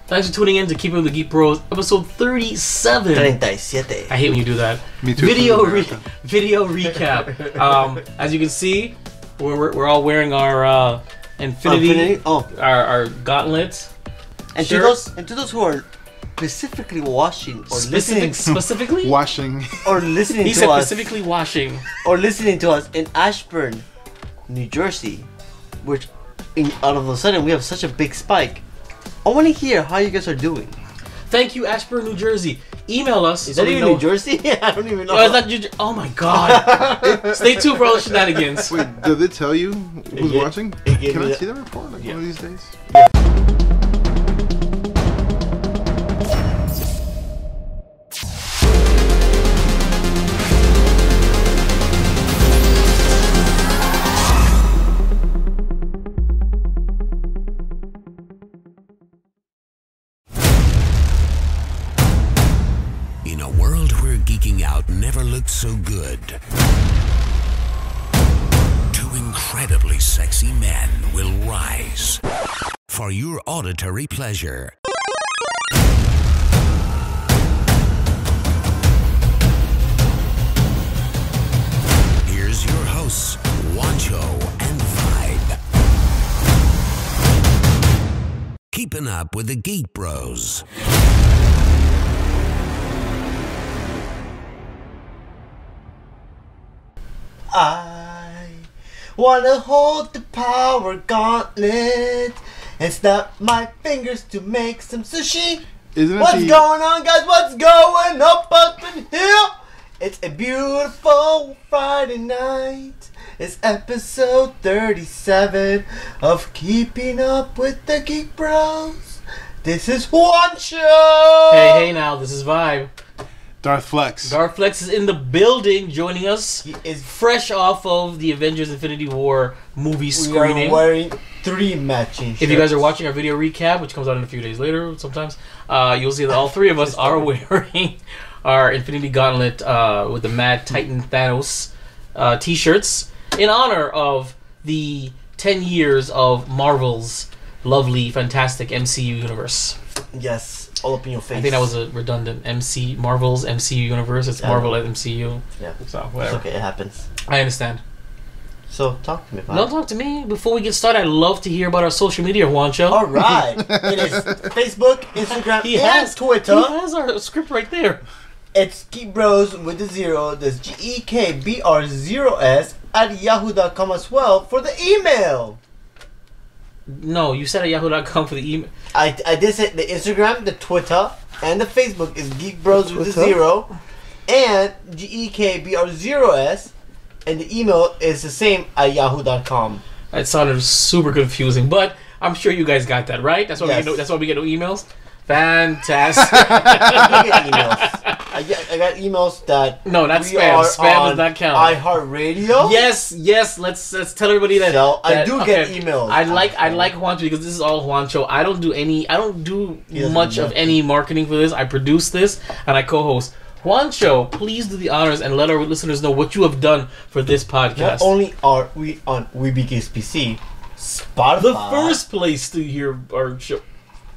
Thanks for tuning in to Keepin with the Geek Bros, episode 37. 37. I hate when you do that. Me too. Video recap. As you can see, we're all wearing our Infinity, our gauntlets. And to those who are specifically watching or listening, specifically washing or listening he to said us, specifically washing or listening to us in Ashburn, New Jersey, which all of a sudden we have such a big spike. I want to hear how you guys are doing. Thank you, Ashburn, New Jersey. Email us. Is that even New Jersey? I don't even know. No, it's not New Jersey. Oh my god. Stay tuned for all the shenanigans. Wait, did they tell you who's watching? Can I see the report one of these days? In a world where geeking out never looked so good, two incredibly sexy men will rise for your auditory pleasure. Here's your hosts, Wancho and Vibe. Keeping up with the Geek Bros. I wanna hold the power gauntlet and snap my fingers to make some sushi. What's going on, guys? What's going up in here? It's a beautiful Friday night. It's episode 37 of Keeping Up with the Geek Bros. This is Wancho. Hey now, this is Vibe. Darth Flex. Darth Flex is in the building, joining us. He is fresh off of the Avengers Infinity War movie screening. We are wearing 3 matching shirts. If you guys are watching our video recap, which comes out in a few days later sometimes, you'll see that all 3 of us are wearing our Infinity Gauntlet with the Mad Titan Thanos t-shirts in honor of the 10 years of Marvel's lovely, fantastic MCU universe. Yes. All up in your face. I think that was a redundant Marvel's MCU universe. It's Marvel at MCU. Yeah. So whatever. It's okay, it happens. I understand. So talk to me about No, talk to me. Before we get started, I'd love to hear about our social media, Wancho. Alright. It is Facebook, Instagram, and Twitter. He has our script right there. It's Geek Bros with the 0. That's GEKBR0S at yahoo.com as well for the email. No, you said at yahoo.com for the email. I did say the Instagram, the Twitter, and the Facebook is Geek Bros with the 0 and GEKBR0S, and the email is the same at yahoo.com. That sounded super confusing, but I'm sure you guys got that right. That's why that's why we get no emails. Fantastic. I get emails. I got emails that not spam. Spam does not count. iHeartRadio. Yes. Let's tell everybody that. So I do get emails. I like Juancho because this is all Juancho. I don't do much of any marketing for this. I produce this and I co-host. Juancho, please do the honors and let our listeners know what you have done for this podcast. Not only are we on WeBeGeeksPC, Spotify, the first place to hear our show,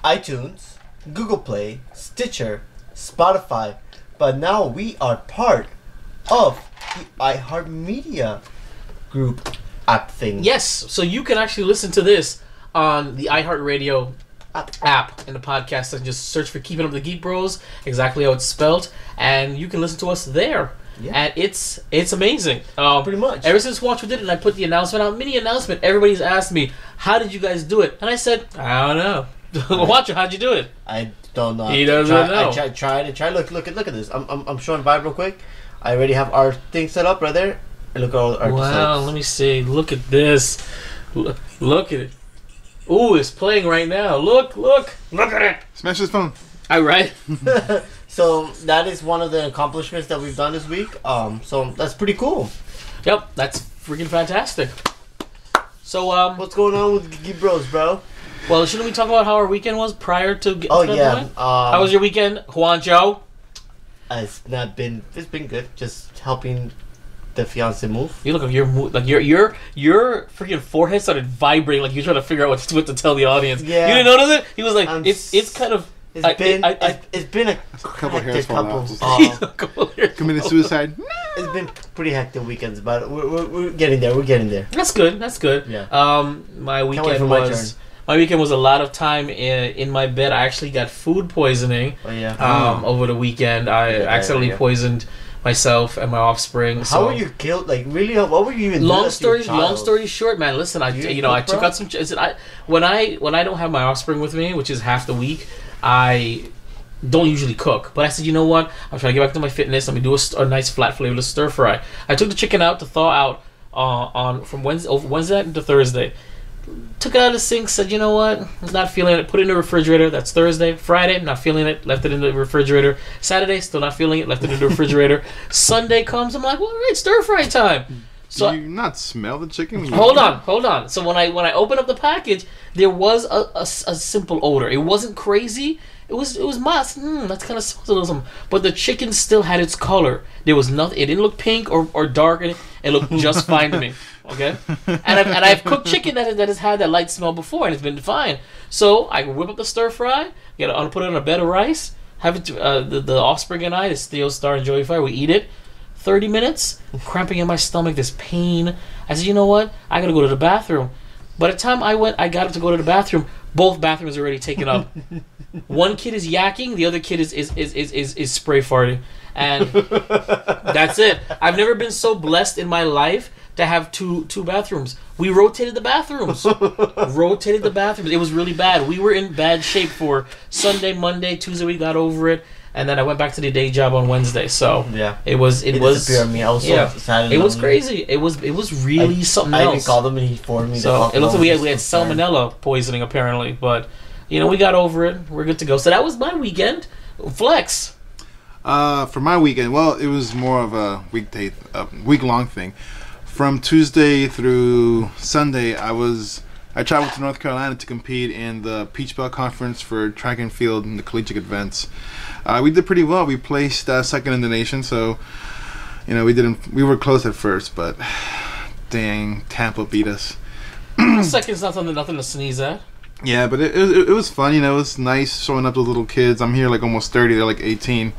iTunes, Google Play, Stitcher, Spotify, but now we are part of the iHeartMedia group app thing. Yes, so you can actually listen to this on the iHeartRadio app in the podcast and just search for Keeping Up with the Geek Bros, exactly how it's spelled, and you can listen to us there. Yeah. And it's amazing. Pretty much. Ever since Wancho did it and I put the announcement out, mini announcement, everybody's asked me, how did you guys do it? And I said, I don't know. Wancho, how'd you do it? I don't know. He doesn't know. I tried. Look at this. I'm showing Vibe real quick. I already have our thing set up right there. And look at all our Wow, let me see. Look at this. Look at it. Ooh, it's playing right now. Look at it. Smash his phone. All right. So that is one of the accomplishments that we've done this week. So that's pretty cool. Yep, that's freaking fantastic. So what's going on with Geek Bros, bro? Well, shouldn't we talk about how our weekend was prior to getting to that yeah. point? How was your weekend, Juancho? It's been good. Just helping the fiance move. You look like your freaking forehead started vibrating like you're trying to figure out what to tell the audience. Yeah. You didn't notice it? He was like, it's kind of. It's been a couple hairs fall out. Committed suicide. It's been pretty hectic weekends, but we're getting there. We're getting there. That's good. That's good. Yeah. My weekend was a lot of time in my bed. I actually got food poisoning. Oh yeah. Over the weekend, I accidentally poisoned myself and my offspring. How were you killed? Like really? What were you even? Long story short, man. Listen, I took out some. When I don't have my offspring with me, which is half the week, I don't usually cook. But I said, you know what? I'm trying to get back to my fitness. Let me do a nice flat flavorless stir fry. I took the chicken out to thaw out from Wednesday into Thursday. Took it out of the sink, said, you know what? I'm not feeling it. Put it in the refrigerator. That's Thursday. Friday, not feeling it. Left it in the refrigerator. Saturday, still not feeling it. Left it in the refrigerator. Sunday comes. I'm like, well, all right, stir fry time. So do you not smell the chicken? Hold on. So when I opened up the package, there was a simple odor. It wasn't crazy. It was mild. That's kind of something. But the chicken still had its color. There was nothing. It didn't look pink or dark. It looked just fine to me. Okay, and I've cooked chicken that has had that light smell before, and it's been fine. So I whip up the stir fry, put it on a bed of rice, have it the offspring and I, this Theo, Star, and Joey Fire, we eat it. 30 minutes, cramping in my stomach, this pain. I said, you know what? I gotta go to the bathroom. By the time I got up to go to the bathroom, both bathrooms are already taken up. One kid is yakking, the other kid is spray farting, and that's it. I've never been so blessed in my life to have two bathrooms. We rotated the bathrooms. It was really bad. We were in bad shape for Sunday, Monday, Tuesday. We got over it, and then I went back to the day job on Wednesday. So yeah, it was. I was sad. It was crazy. It was really something else. I even called him and he informed me. So it looks like we had salmonella poisoning apparently, but we got over it. We're good to go. So that was my weekend. Flex. For my weekend, well, it was more of a week-long thing. From Tuesday through Sunday, I traveled to North Carolina to compete in the Peach Belt Conference for track and field and the collegiate events. We did pretty well. We placed second in the nation, so we were close at first, but dang, Tampa beat us. Second's nothing to sneeze at. Yeah, but it was fun. It was nice showing up to little kids. I'm here like almost 30. They're like 18.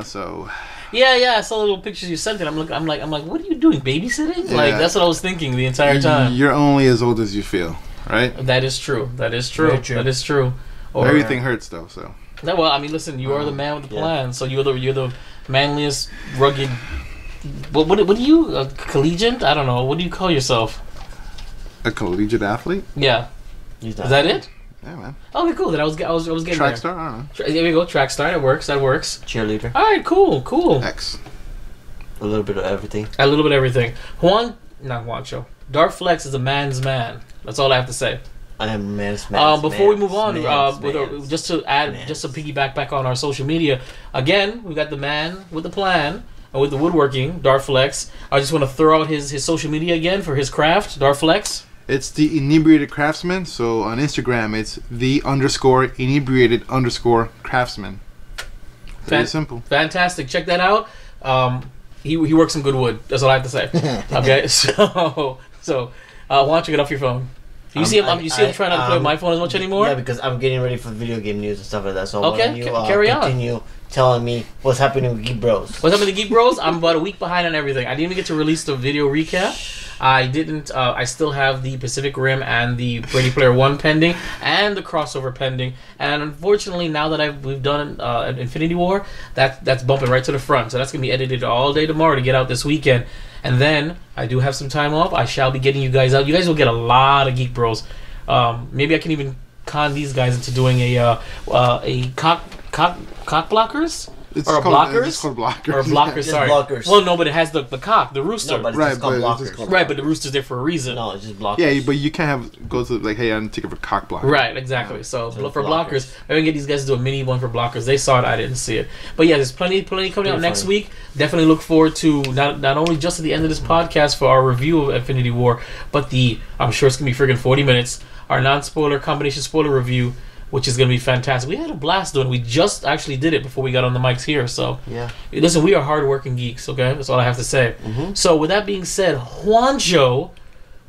So. Yeah, I saw the little pictures you sent it. I'm like, what are you doing, babysitting? Yeah. Like that's what I was thinking the entire time. You're only as old as you feel, right? That is true. That is true. Everything hurts though. So. No, well, I mean, listen, you are the man with the plan. So you're the manliest, rugged. What are you? Collegiate? I don't know. What do you call yourself? A collegiate athlete? Yeah. Is that it? Yeah, man. Okay, cool. Then I was getting track star. I don't know. There we go. Track star. That works. Cheerleader. All right. Cool. X. A little bit of everything. Juancho. Dark Flex is a man's man. That's all I have to say. I am a man's man. Before we move on, just to piggyback back on our social media, again, we got the man with the plan and with the woodworking, Dark Flex. I just want to throw out his social media again for his craft, Dark Flex. It's the Inebriated Craftsman. So on Instagram, it's _inebriated_craftsman. Very simple. Fantastic. Check that out. He works some good wood. That's all I have to say. Okay. So why don't you get off your phone? You see him trying not to play with my phone as much anymore? Yeah, because I'm getting ready for video game news and stuff like that. So okay, carry on. Continue telling me what's happening with Geek Bros. What's happening with Geek Bros? I'm about a week behind on everything. I didn't even get to release the video recap. I didn't. I still have the Pacific Rim and the Ready Player One pending, and the crossover pending. And unfortunately, now that we've done Infinity War, that's bumping right to the front. So that's gonna be edited all day tomorrow to get out this weekend. And then I do have some time off. I shall be getting you guys out. You guys will get a lot of Geek Bros. Maybe I can even con these guys into doing a cock blockers. It's called blockers. Or blockers, sorry. Blockers. Well, no, but it has the cock, the rooster. No, but it's called blockers. Right, but the rooster's there for a reason. No, it's just blockers. Yeah, but you can't go to like, hey, I'm taking for cock blocker. Right, exactly. Yeah. So for blockers, I'm gonna get these guys to do a mini one for blockers. They saw it, I didn't see it. But yeah, there's plenty coming out next week. Definitely look forward to not only just at the end of this podcast for our review of Infinity War, but I'm sure it's gonna be friggin' 40 minutes. Our non-spoiler combination spoiler review. which is going to be fantastic. We had a blast doing it. We just actually did it before we got on the mics here. So, listen, we are hardworking geeks, okay? That's all I have to say. So, with that being said, Juancho,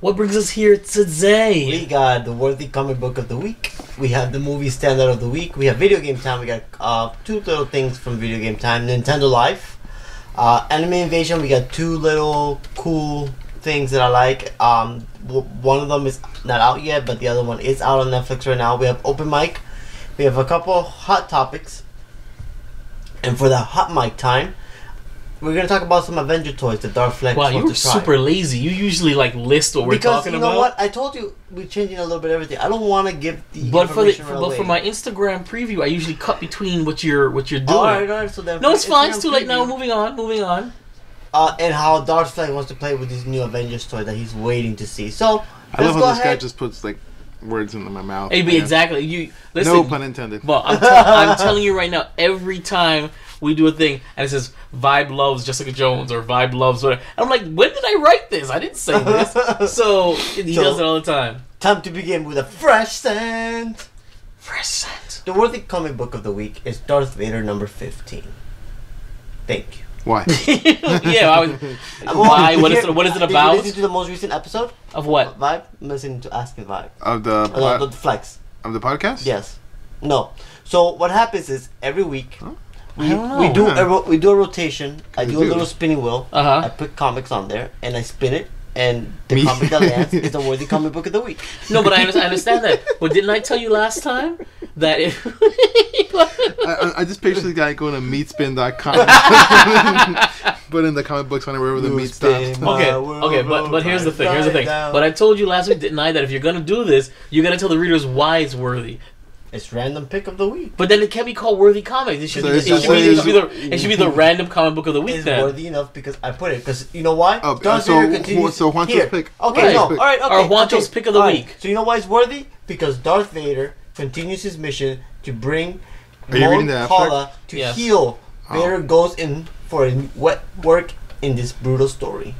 what brings us here today? We got the Worthy Comic Book of the Week. We have the Movie Standout of the Week. We have Video Game Time. We got 2 little things from Video Game Time. Nintendo Life. Anime Invasion. We got 2 little cool things that I like. One of them is not out yet, but the other one is out on Netflix right now. We have Open Mic. We have a couple hot topics. And for the hot mic time, we're going to talk about some Avenger toys that Darth Flex Wow, you were super lazy. You usually list what we're talking about. Because you know what? I told you we're changing a little bit of everything. I don't want to give the but information for my Instagram preview, I usually cut between what you're doing. All right. So then no, it's fine. It's too late now. Moving on. And how Darth Flex wants to play with his new Avengers toy that he's waiting to see. So I love how this guy just puts like words into my mouth. Exactly. You listen. No pun intended. Well, I'm telling you right now. Every time we do a thing and it says Vibe loves Jessica Jones or Vibe loves whatever, and I'm like, when did I write this? I didn't say this. So he does it all the time. Time to begin with a fresh scent. Fresh scent. The Worthy Comic Book of the Week is Darth Vader number 15. Thank you. Why? Why? What is it about? Did you listen to the most recent episode? Of what? Vibe? I'm listening to Asking Vibe. Of the Flex. Of the podcast? Yes. No. So what happens is every week we do a rotation. I do a little spinning wheel. I put comics on there and I spin it. And the comic that lands is the Worthy Comic Book of the Week. No, but I understand that. But didn't I tell you last time that if I just picture the guy going to meatspin.com, put in the comic books on wherever the meat stops. Okay, but here's the thing. But I told you last week, didn't I, that if you're gonna do this, you're gonna tell the readers why it's worthy. It's random pick of the week. But then it can't be called Worthy Comics. It should be the random comic book of the week. It's worthy enough because I put it. Because you know why? So Juancho's pick. Okay, all right. Or Juancho's pick of the week. So you know why it's worthy? Because Darth Vader continues his mission to bring Kala to heal. Vader goes in for a wet work in this brutal story.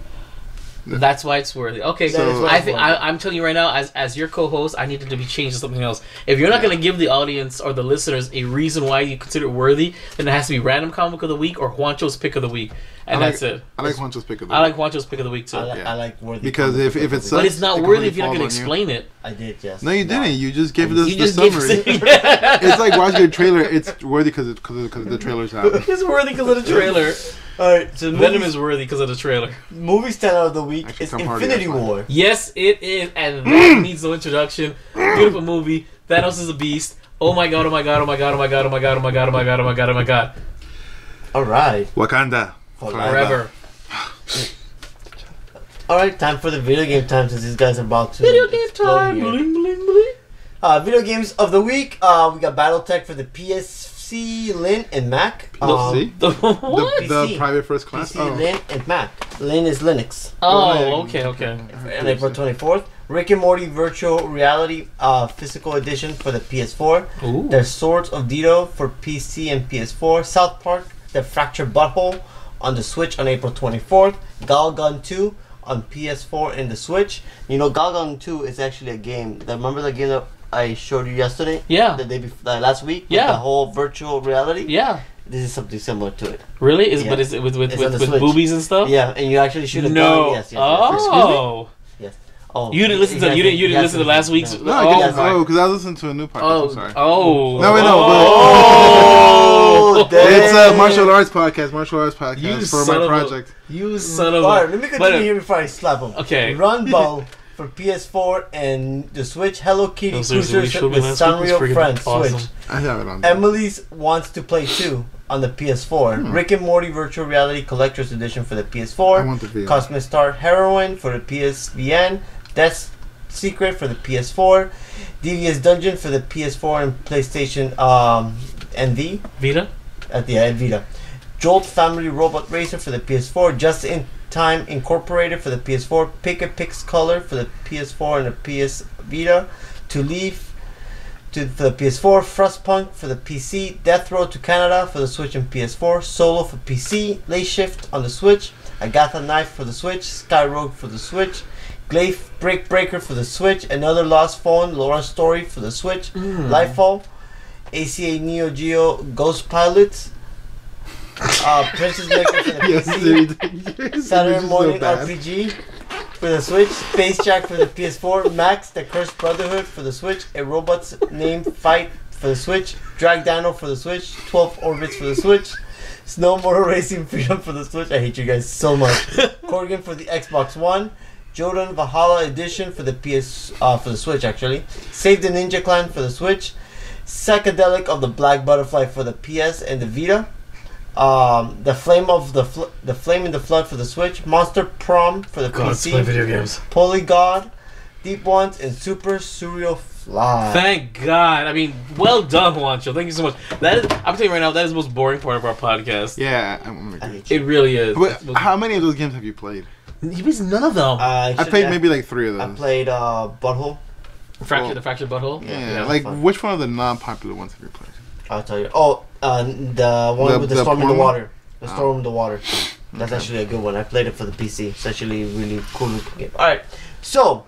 That's why it's worthy. Okay, so I'm telling you right now, as your co-host, I needed to be changed to something else. If you're not going to give the audience or the listeners a reason why you consider it worthy, then it has to be random comic of the week or Juancho's pick of the week, and that's it. I like Juancho's pick of the week. I like Juancho's pick of the week too. I like worthy because if it's but it's not worthy if you're not going to explain it. I did, yes. No, you didn't. You just gave us the summary. It's like watching a trailer. It's worthy because the trailer's out. It's worthy because of the trailer. Alright, so Venom is worthy because of the trailer. Movie standout of the week is Infinity War. Yes, it is, and that needs no introduction. Beautiful movie. Thanos is a beast. Oh my god, oh my god, oh my god, oh my god, oh my god, oh my god, oh my god, oh my god, oh my god. Alright. Wakanda. Forever. Alright, time for the video game time since these guys are about to video game time. Bling, bling, bling. Video games of the week. We got BattleTech for the PSC, Lin, and Mac. The private first class. PC, Lin, and Mac. Lin is Linux. Oh, okay. And April 24th. Rick and Morty Virtual Reality Physical Edition for the PS4. Ooh. There's Swords of Dito for PC and PS4. South Park, The Fractured Butthole on the Switch on April 24th. Galgun 2 on PS4 and the Switch. You know, Galgun 2 is actually a game. Remember the game that I showed you yesterday? Yeah. The day before, last week? Yeah. With the whole virtual reality? Yeah. This is something similar to it. Really? But is it with boobies and stuff? Yeah, and you actually shoot a gun. No. Yes. Yes. Oh. You didn't listen to last week's. No, because I listened to a new podcast. I'm sorry. Oh. No, it's a martial arts podcast. For my project. You son of a. Alright, let me continue here before I slap him. Okay. Runbow for PS4 and the Switch. Hello Kitty Cruisers with Sanrio Friends. Awesome. Switch. I have it on. Emily's Wants to Play 2 on the PS4. Rick and Morty Virtual Reality Collector's Edition for the PS4. I want the VR. Cosmic Star Heroine for the PSVN. Death's Secret for the PS4. Devious Dungeon for the PS4 and PlayStation NV. Vita? Vita. Jolt Family Robot Racer for the PS4. Just in Time Incorporated for the PS4. Pick a Pix Color for the PS4 and the PS Vita. To Leave for the PS4. Frostpunk for the PC. Death Road to Canada for the Switch and PS4. Solo for PC. Late Shift on the Switch. Agatha Knife for the Switch. Skyrogue for the Switch. Glaive Breaker for the Switch. Another Lost Phone. Laura's Story for the Switch. Lightfall ACA Neo Geo Ghost Pilot, Princess Maker for the PC, Saturday Morning RPG for the Switch, Space Jack for the PS4, Max the Cursed Brotherhood for the Switch, A Robots Named Fight for the Switch, Drag Dino for the Switch, 12 Orbits for the Switch, Snow Motor Racing Freedom for the Switch. I hate you guys so much. Corgan for the Xbox One, Jordan Valhalla Edition for the for the Switch actually. Save the Ninja Clan for the Switch. Psychedelic of the Black Butterfly for the PS and the Vita. The Flame in the Flood for the Switch. Monster Prom for the PC. Play video games. Polygod, Deep Ones, and Super Surreal Fly. Thank God. I mean, well done, Juancho. Thank you so much. That is, I'm telling you right now, that is the most boring part of our podcast. Yeah, it really is. But how many of those games have you played? He was none of them. I played maybe like 3 of those. I played Butthole. The Fractured Butthole? Yeah, like fun. Which one of the non-popular ones have you played? I'll tell you. Oh, the one with the Storm in the Water. The Storm in the Water. That's actually a good one. I played it for the PC. It's actually a really cool looking game. Alright, so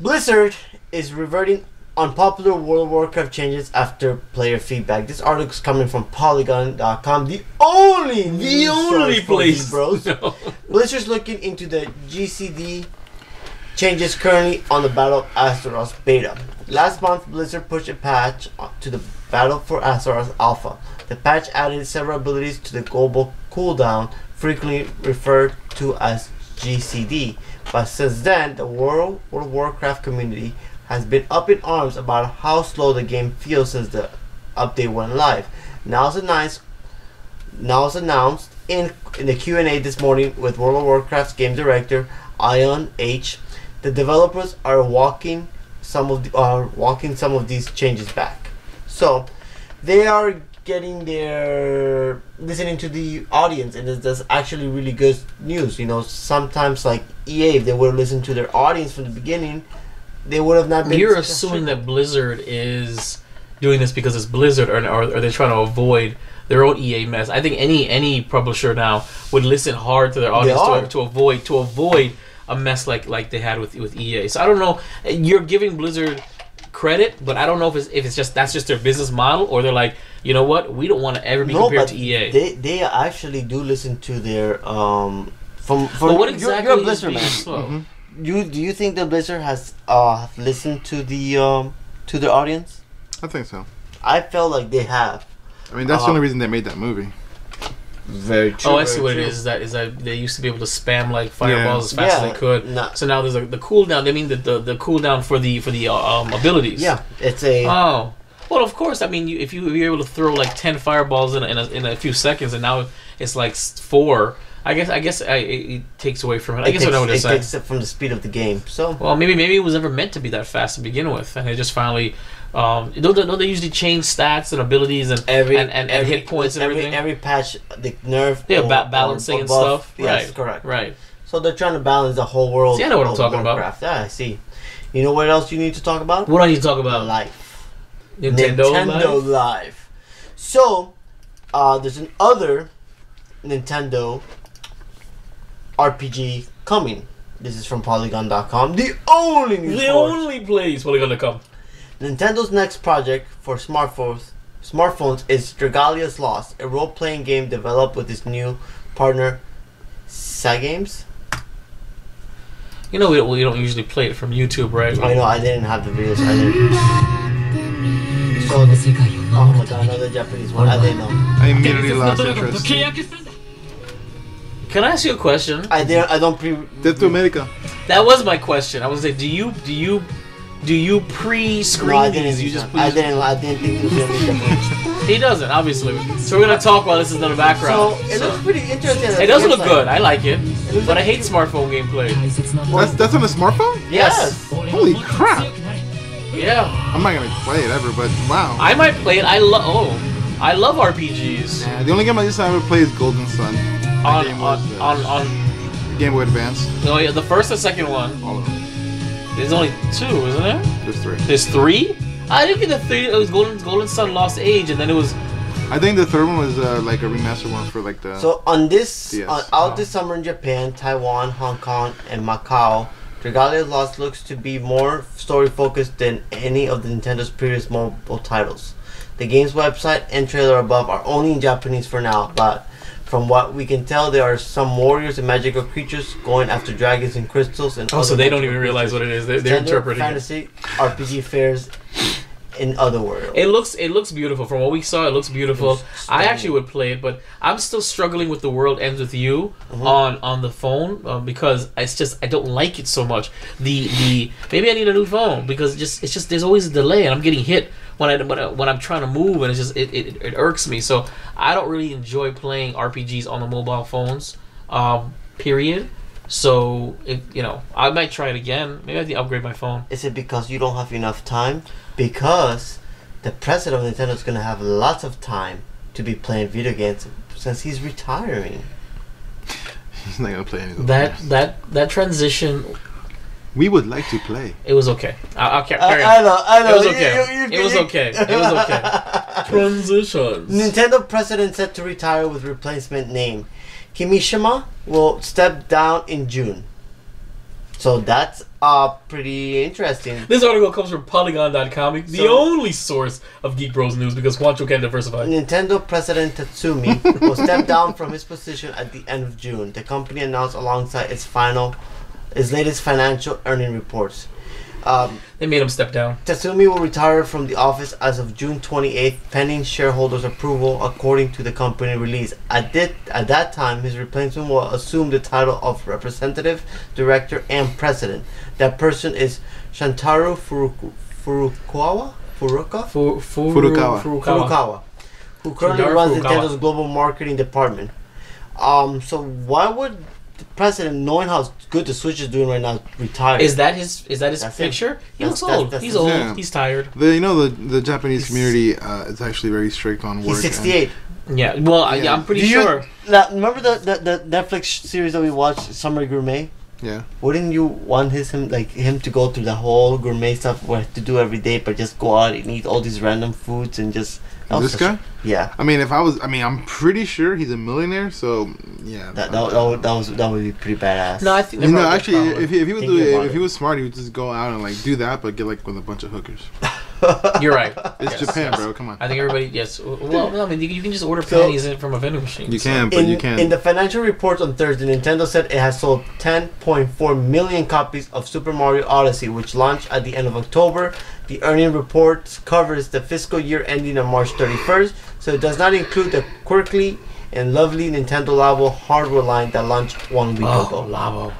Blizzard is reverting unpopular World of Warcraft changes after player feedback. This article is coming from Polygon.com. The only place, bros. No. Blizzard's looking into the GCD changes currently on the Battle of Azeroth beta. Last month, Blizzard pushed a patch to the Battle for Azeroth alpha. The patch added several abilities to the global cooldown, frequently referred to as GCD. But since then, the World of Warcraft community has been up in arms about how slow the game feels since the update went live. Now it's announced in the Q&A this morning with World of Warcraft's game director Ion H. The developers are walking some of these changes back. So they are listening to the audience, and that's actually really good news. You know, sometimes like EA, if they would have listened to their audience from the beginning, they would have not been. You're assuming that Blizzard is doing this because it's Blizzard, or are they trying to avoid their own EA mess? I think any publisher now would listen hard to their audience to avoid a mess like they had with EA. So I don't know. You're giving Blizzard credit, but I don't know if it's just that's just their business model, or they're like, you know what, we don't want to ever be compared to EA. They actually do listen to their from. But what exactly you're a Blizzard man. Mm-hmm. Do you think that Blizzard has listened to their audience? I think so. I felt like they have. I mean, that's the only reason they made that movie. Very true. Oh, I see what it is. Is that they used to be able to spam like fireballs as fast as they could. So now there's the cooldown. They mean the cooldown for the abilities. Yeah, it's a. Oh, well, of course. I mean, if you're able to throw like 10 fireballs in a few seconds, and now it's like 4. I guess it takes away from it. I guess I know what they're saying. It takes it from the speed of the game. So well, maybe it was never meant to be that fast to begin with, and it just finally. Don't they usually change stats and abilities and hit points and everything? Every patch, the nerf. Balancing and stuff. Yes, right, correct. Right. So they're trying to balance the whole world. See, I know what I'm talking about. Yeah, I see. You know what else you need to talk about? What do I need to talk about? Life. Nintendo Life. So, there's another Nintendo RPG coming. This is from Polygon.com. The only place Polygon.com. Nintendo's next project for smartphones is Dragalia's Lost, a role-playing game developed with its new partner, Sagames. You know, we don't usually play it from YouTube, right? I know, I didn't have the videos. I didn't. So oh my god, another Japanese one. I didn't know. I immediately lost interest. Can I ask you a question? I don't Death to America. That was my question. I was gonna say, do you pre-screen these? You just I didn't think it was gonna be different. He doesn't, obviously. So we're gonna talk while this is in the background. So it looks pretty interesting. It does look good. I like it, but I hate smartphone gameplay. That's on a smartphone? Yes. Holy crap! Yeah. I'm not gonna play it ever, but wow. I might play it. I love RPGs. Yeah, the only game I used to ever play is Golden Sun. On Game Boy Advance. No, yeah, the first and second one. All of them. There's only 2, isn't there? There's 3. There's 3? I didn't get the 3. It was Golden Sun Lost Age, and then it was. I think the third one was like a remastered one for like the. So on this, out this summer in Japan, Taiwan, Hong Kong, and Macau, Dragalia's loss looks to be more story-focused than any of the Nintendo's previous mobile titles. The game's website and trailer above are only in Japanese for now, but from what we can tell, there are some warriors and magical creatures going after dragons and crystals. And so they don't even realize what it is. They're interpreting fantasy RPG fares in other worlds. It looks beautiful. From what we saw, it looks beautiful. I actually would play it, but I'm still struggling with The World Ends With You on the phone because it's just I don't like it so much. The maybe I need a new phone because it's just there's always a delay and I'm getting hit when I'm trying to move and it irks me. So I don't really enjoy playing RPGs on the mobile phones. Period. So I might try it again. Maybe I have to upgrade my phone. Is it because you don't have enough time? Because the president of Nintendo is going to have lots of time to be playing video games since he's retiring. He's not going to play anything. That transition. We would like to play. It was okay. I'll carry on. I know. It was okay. It was okay. It was okay. Transitions. Nintendo president set to retire with replacement name. Kimishima will step down in June. So that's pretty interesting. This article comes from Polygon.com, the only source of Geek Bros news because Juancho can't diversify. Nintendo President Tatsumi will step down from his position at the end of June. The company announced alongside its latest financial earning reports. They made him step down. Tatsumi will retire from the office as of June 28th, pending shareholders' approval, according to the company release. At that time, his replacement will assume the title of representative, director, and president. That person is Shantaro Furukawa, who currently runs Nintendo's global marketing department. So why would the president, knowing how good the Switch is doing right now, retire? Is that his picture? He looks old. He's old. Yeah. He's tired. The Japanese community is actually very strict on work. He's 68. Yeah. Well, I'm pretty sure. Remember the Netflix series that we watched, Summer Gourmet? Yeah. Wouldn't you want him to go through the whole gourmet stuff we have to do every day, but just go out and eat all these random foods and just... This guy? Yeah. I'm pretty sure he's a millionaire, so yeah. That would be pretty badass. No, I think actually, if he was smart, he would just go out and do that, but get with a bunch of hookers. You're right. It's Japan, bro. Come on. I think everybody. Yes. Well, no, you can just order panties from a vending machine. You can, but you can't. In the financial reports on Thursday, Nintendo said it has sold 10.4 million copies of Super Mario Odyssey, which launched at the end of October. The earning report covers the fiscal year ending on March 31st, so it does not include the quirky and lovely Nintendo Labo hardware line that launched 1 week ago. Labo.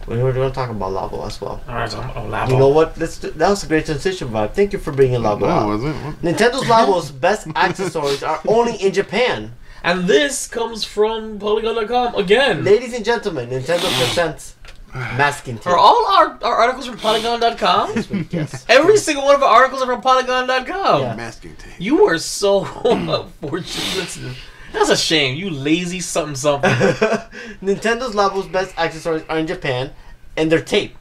We're going to talk about Labo as well. All right, Labo. You know what? That was a great transition, vibe. Thank you for bringing Labo out. Was it? Nintendo's Labo's best accessories are only in Japan. And this comes from Polygon.com again. Ladies and gentlemen, Nintendo presents masking tape. Are all our articles from Polygon.com? Yes. Every single one of our articles are from Polygon.com. Yeah. Masking tape. You are so fortunate. That's a shame. You lazy something. Nintendo's Labo's best accessories are in Japan, and they're tape.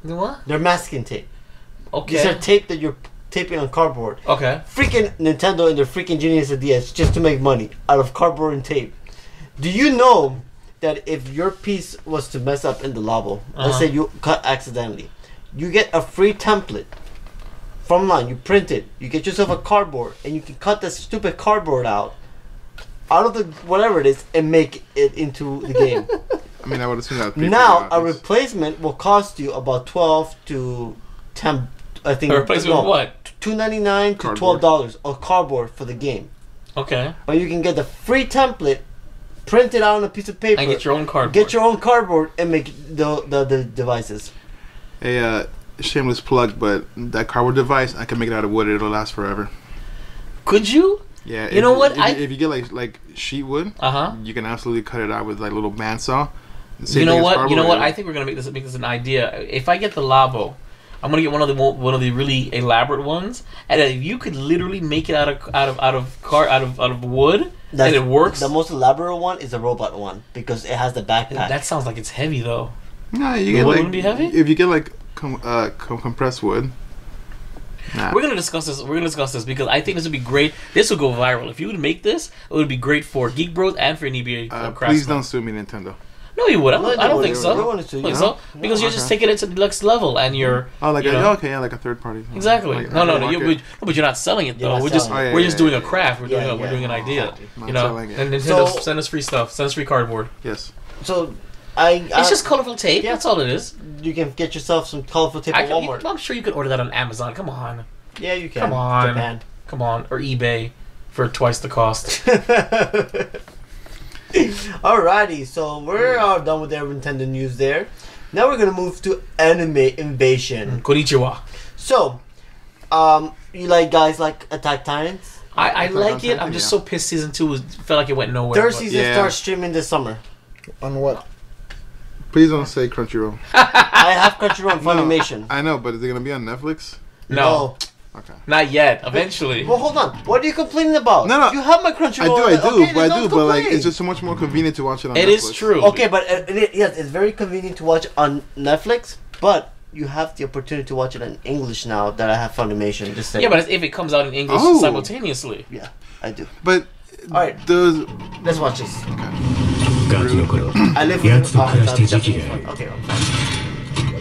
What? They're masking tape. Okay. These are tape that you're taping on cardboard. Okay. Freaking Nintendo and their freaking genius ideas just to make money out of cardboard and tape. Do you know that if your piece was to mess up in the Labo, let's say you cut accidentally, you get a free template from line. You print it. You get yourself a cardboard, and you can cut the stupid cardboard out of the whatever it is and make it into the game. I would assume that. Now a replacement will cost you about $12 to $10. I think. A replacement of what? $2.99 to $12 of cardboard for the game. Okay. Or you can get the free template, print it out on a piece of paper, and get your own cardboard. Get your own cardboard and make the devices. Hey, shameless plug, but that cardboard device, I can make it out of wood. It'll last forever. Could you? Yeah. You know what? If you get like sheet wood, you can absolutely cut it out with like a little bandsaw. You know what? You know what? I think we're gonna make this an idea. If I get the Labo, I'm gonna get one of the really elaborate ones, and if you could literally make it out of wood, and it works. The most elaborate one is the robot one because it has the backpack. That sounds like it's heavy though. No, you the get wood like wouldn't be heavy. If you get like compressed wood. Nah. We're gonna discuss this because I think this would be great. This would go viral if you would make this. It would be great for Geek Bros and for NBA. Please don't sue me, Nintendo. No, you would. I don't think so. I wanted to, Think so? Because you're just taking it to the next level, and you're. Oh, like like a third party. Exactly. Like, no. But you're not selling it though. We're just doing a craft. We're doing an idea. You know. And Nintendo send us free stuff. Send us free cardboard. Yes. So, it's just colorful tape. Yeah. That's all it is. You can get yourself some colorful tape at Walmart. I'm sure you could order that on Amazon. Come on. Yeah, you can. Come on. Japan. Come on. Or eBay for twice the cost. Alrighty, so we're all done with their Nintendo news there. Now we're gonna move to Anime Invasion. Konnichiwa. So, you guys like Attack Titans? I like it. I'm just so pissed season 2 felt like it went nowhere. Third season starts streaming this summer. On what? Please don't say Crunchyroll. I have Crunchyroll and Funimation. I know, but is it gonna be on Netflix? No. Okay. Not yet. Eventually. Well, hold on. What are you complaining about? No. You have my Crunchyroll. I do, but like it's just so much more convenient to watch it on Netflix. It is true. Okay, but yes, it's very convenient to watch on Netflix, but you have the opportunity to watch it in English now that I have Funimation. Just saying. Yeah, but if it comes out in English simultaneously. Yeah, I do. But all right, let's watch this. Okay. I live with okay.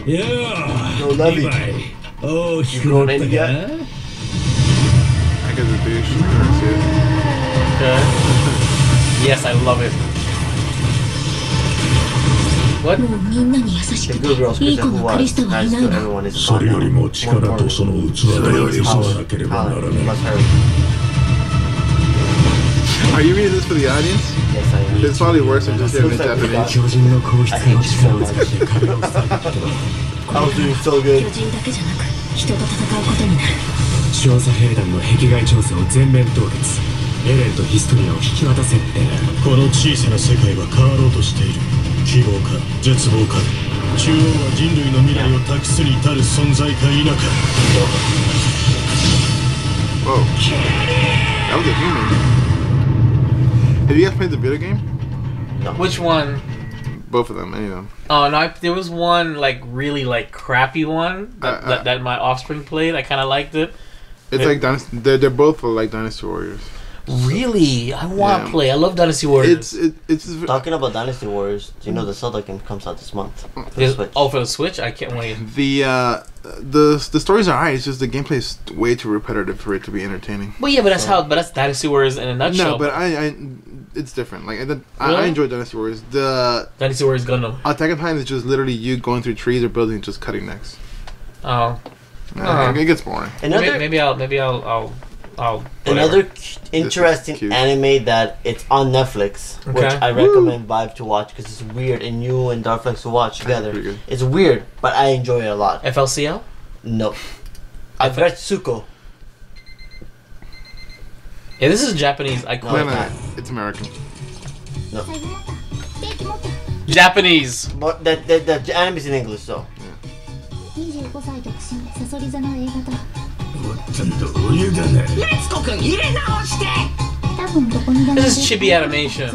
Yeah. No, Levy. Oh, you grown in yet? I get the douche. Okay. Yes, I love it. What? The good girls, because who was nice to everyone is gone. Are you reading this for the audience? Yes, I am. It's probably worse than just hearing it in Japanese. I hate you so much. I was doing so good. 調査兵団の壁外調査を全面凍結。エレンとヒストリアを引き渡せ。この小さな世界は変わろうとしている。希望か絶望か。中央は人類の未来を託すに至る存在か否か。Whoa. That was a human. Have you guys played the video game? No. Which one? Both of them, any of them. Oh no, there was one really crappy one that my offspring played. I kind of liked it. It's like Dynasty. They're both like Dynasty Warriors. Really, I want to play. I love Dynasty Warriors. It's talking about Dynasty Warriors. Do you know the Zelda game comes out this month? For the Switch, I can't wait. The stories are alright. It's just the gameplay is way too repetitive for it to be entertaining. Well, yeah, but that's Dynasty Warriors in a nutshell. No, but it's different. Like I enjoy Dynasty Warriors. The Dynasty Warriors Gundam. Attack on Titan is just literally you going through trees or buildings, just cutting necks. Oh, it gets boring. Maybe I'll. Another interesting anime that it's on Netflix, which I recommend Vibe to watch because it's weird, and you and Darflex to watch together. It's weird, but I enjoy it a lot. FLCL? No. I've read Tsuko. Yeah, this is Japanese. I quit. No, it's American. No. Japanese. But the anime is in English, though. This is chibi animation.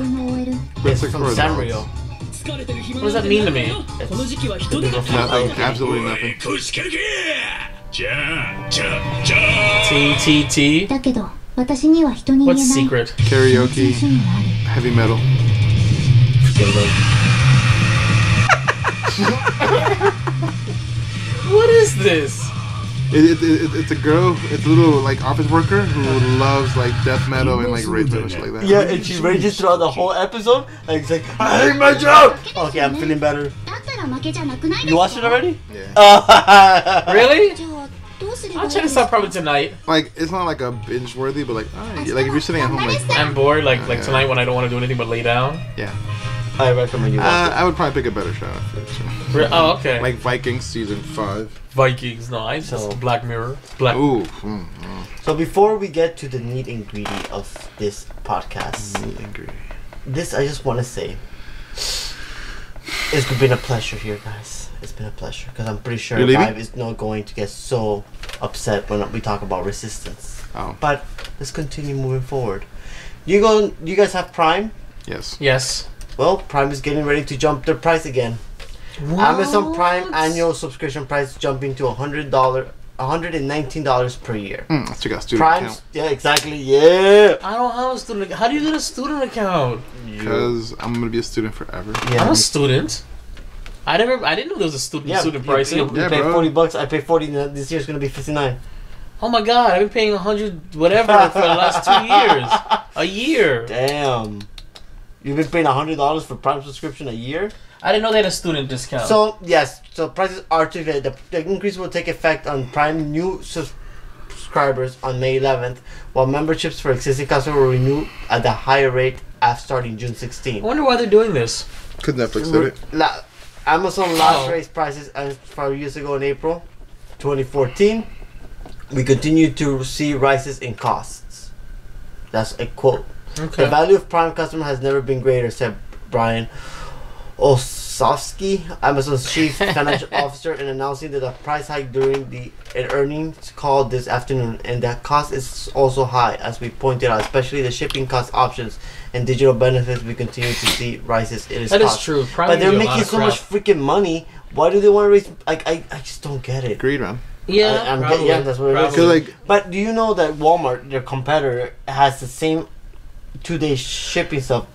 It's from Sanrio. What does that mean to me? Nothing. Absolutely nothing. TTT. What's secret? Karaoke. Heavy metal. What is this? It's a girl. It's a little office worker who loves death metal and rage metal and shit like that. Yeah, and she rages throughout the whole episode. It's like, I hate my job. Okay, I'm feeling better. You watched it already? Yeah. Really? I'll check this out probably tonight. It's not a binge worthy, but if you're sitting at home I'm bored tonight when I don't want to do anything but lay down. Yeah. I recommend you watch it. I would probably pick a better show. Oh, okay. Vikings season 5. Vikings, no, I just Black Mirror. Ooh. So before we get to the neat ingredient of this podcast, I just want to say, it's been a pleasure here, guys. It's been a pleasure because I'm pretty sure Vibe is not going to get so upset when we talk about resistance. Oh. But let's continue moving forward. You guys have Prime? Yes. Yes. Well, Prime is getting ready to jump their price again. What? Amazon Prime annual subscription price jumping to $100 $119 per year. Let's check out student Prime, account. yeah, exactly, yeah. I don't have a student account. How do you get a student account? Because I'm gonna be a student forever. Yeah, I'm a student. I didn't know there was a student pricing. You Yeah, pay bro. $40. I pay 40. This year's gonna be 59. Oh my god, I've been paying 100 whatever for the last 2 years. A year. Damn. You've been paying $100 for Prime subscription a year? I didn't know they had a student discount. So, yes. So, prices are to the increase will take effect on Prime new subscribers on May 11th, while memberships for existing customers will renew at a higher rate starting June 16th. I wonder why they're doing this. Could Netflix did it? Amazon last raised prices as 5 years ago in April 2014. We continue to see rises in costs. That's a quote. Okay. The value of Prime customer has never been greater, said Brian Olsavsky, Amazon's chief financial officer, in announcing that the price hike during an earnings call this afternoon, and that cost is also high, as we pointed out, especially the shipping cost options and digital benefits. We continue to see rises in its That cost. is true. Prime But they're gives you a lot making of so crap. much freaking money. Why do they want to raise? Like, I just don't get it. Greed, man. Yeah, probably. Yeah, that's what it is. Probably. Cause like, But do you know that Walmart, their competitor, has the same 2-day shipping stuff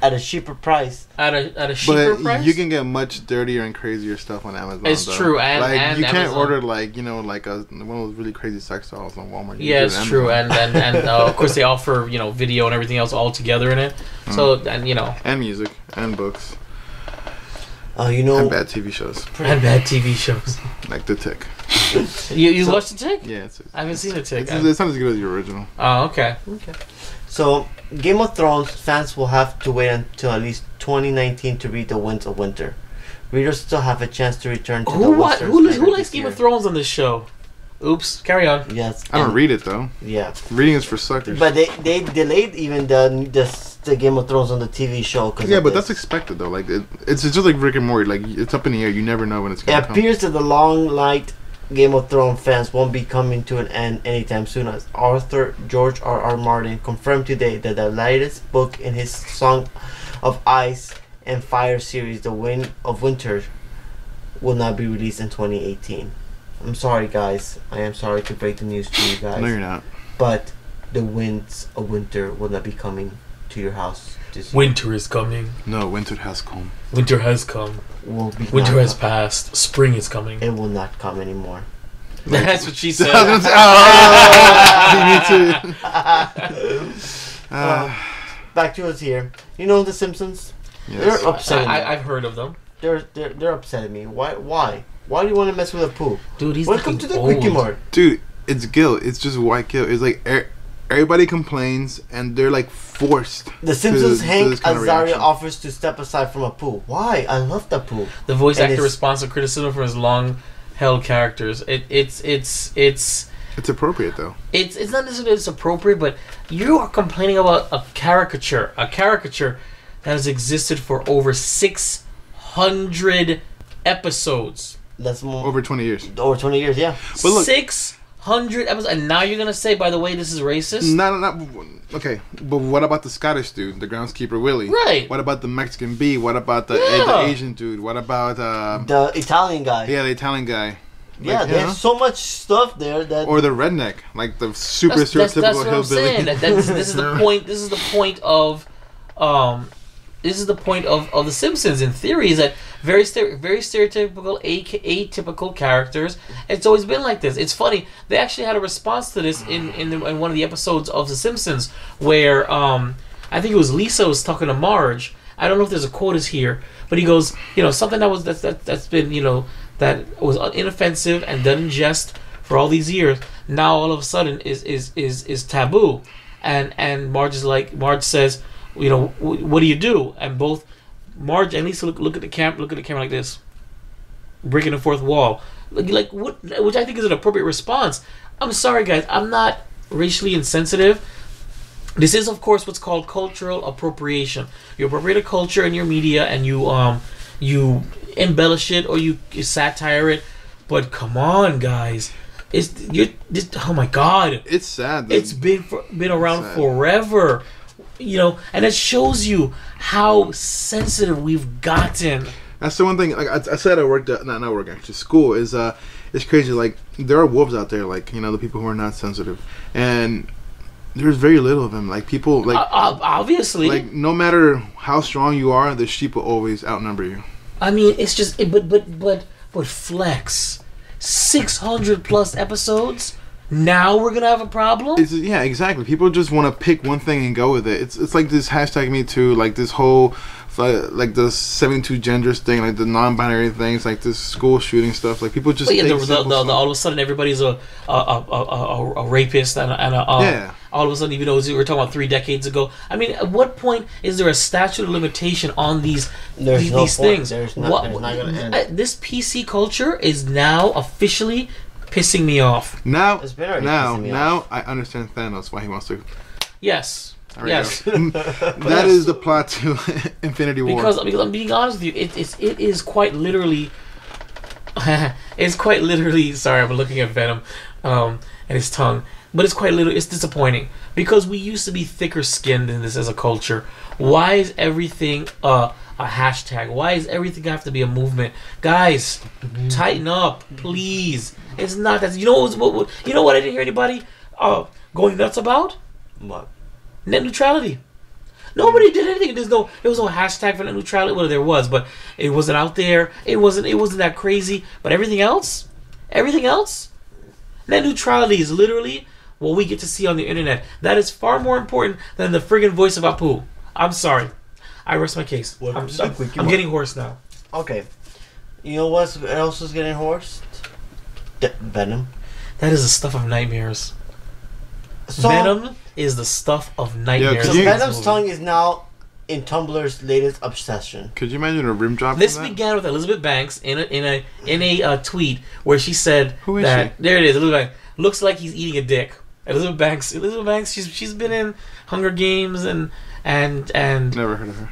at a cheaper price? At a cheaper but price? you can get much dirtier and crazier stuff on Amazon. It's though. true, and you can't Amazon. order like one of those really crazy sex dolls on Walmart. You Yeah, can it's do it on true, Amazon. and of course they offer video and everything else all together in it. So and and music and books You know, and bad TV shows and bad TV shows. like The Tick. You watched the Tick? Yeah, I haven't seen the Tick. it's not as good as the original. Oh, okay. so Game of Thrones fans will have to wait until at least 2019 to read The Winds of Winter. Readers still have a chance to return to the Who Western likes this Game year. of Thrones on this show? Oops, carry on. Yes, I don't and- read it though. Yeah, Reading is for suckers. but they delayed even the Game of Thrones on the TV show. Yeah, but that's expected though. Like it's just like Rick and Morty. Like it's up in the air. You never know when it's It gonna come. appears that the long-liked Game of Thrones fans won't be coming to an end anytime soon, as author George R.R. Martin confirmed today that the latest book in his Song of Ice and Fire series, The Wind of Winter, will not be released in 2018. I'm sorry, guys. I am sorry to break the news to you guys. No, you're not. But The Winds of Winter will not be coming to your house this year. Winter is coming. No, winter has come. Winter has come. Winter has passed. Spring is coming. It will not come anymore. That's what she said. Me too. Back to us here. You know The Simpsons? Yes. They're upsetting me. I've heard of them. They're upsetting me. Why? Why do you want to mess with a poo? Dude, he's Welcome looking to the old. Quickie Mart. Dude, it's guilt. It's just white guilt. It's like everybody complains and they're like forced. The Simpsons to Hank this kind of Azaria reaction. offers to step aside from a poo. Why? I love the poo. The voice And actor it's- responds to criticism from his long-held characters. It's appropriate though. It's not necessarily it's appropriate, but you are complaining about a caricature that has existed for over 600 episodes. That's more Over 20 years. over 20 years. Yeah. But look- 600 episodes, and now you're gonna say, by the way, this is racist? Not okay. But what about the Scottish dude, the groundskeeper Willie? Right. What about the Mexican bee? What about the Yeah. Asian dude? What about The Italian guy. the Italian guy? Yeah, Like, they have so much stuff there that. Or the redneck, like the super That's stereotypical what I'm saying. hillbilly. This is the point. This is the point of, the Simpsons. In theory, is that very stereotypical, atypical characters. It's always been like this. It's funny. They actually had a response to this in one of the episodes of The Simpsons where I think it was Lisa was talking to Marge. I don't know if there's a quote is here, but he goes, something that's been that was inoffensive and done in jest for all these years. Now all of a sudden is taboo, and Marge says, what do you do? And both Marge and Lisa look at the camera like this, breaking the fourth wall, like what, which I think is an appropriate response. I'm sorry, guys, I'm not racially insensitive. This is, of course, what's called cultural appropriation. You appropriate a culture in your media, and you embellish it or you satire it. But come on, guys, oh my God, It's sad. it's been around sad. forever, and it shows you how sensitive we've gotten. That's the one thing. Like I said, I worked at not work actually. School is it's crazy. Like there are wolves out there, like, you know, the people who are not sensitive, and there's very little of them. Like, people, like, obviously, like, no matter how strong you are, the sheep will always outnumber you. I mean, it's just, but Flex, 600 plus episodes. Now we're gonna have a problem. Yeah, exactly. People just want to pick one thing and go with it. It's like this hashtag Me Too, like this whole, like the 72 genders thing, like the non-binary things, like this school shooting stuff. Like, people just all of a sudden everybody's a rapist and yeah. All of a sudden, even though we were talking about 3 decades ago. I mean, at what point is there a statute of limitation on these things? There's not gonna end. This PC culture is now officially pissing me off. Now off. I understand Thanos, why he wants to. Yes. Yes. That is the plot to Infinity War. Because I'm being honest with you, it is quite literally. It's quite literally. Sorry, I'm looking at Venom, and his tongue. But it's quite literally. It's disappointing because we used to be thicker skinned in this as a culture. Why is everything a hashtag? Why does everything have to be a movement? Guys, tighten up, please. It's not that. You know what? You know what? I didn't hear anybody going nuts about. What? Net neutrality. Nobody did anything. There was no hashtag for net neutrality. Well, there was, but it wasn't out there. It wasn't that crazy. But everything else, net neutrality is literally what we get to see on the internet. That is far more important than the friggin' voice of Apu. I'm sorry. I rest my case. I'm getting hoarse now. Okay. You know what else is getting hoarse? Venom. That is the stuff of nightmares. Venom is the stuff of nightmares. So Venom's tongue is now in Tumblr's latest obsession. Could you imagine a rim drop? This began with Elizabeth Banks in a tweet where she said, "Who is that, she?" There it is. Elizabeth Banks looks like he's eating a dick. Elizabeth Banks. She's been in Hunger Games and never heard of her.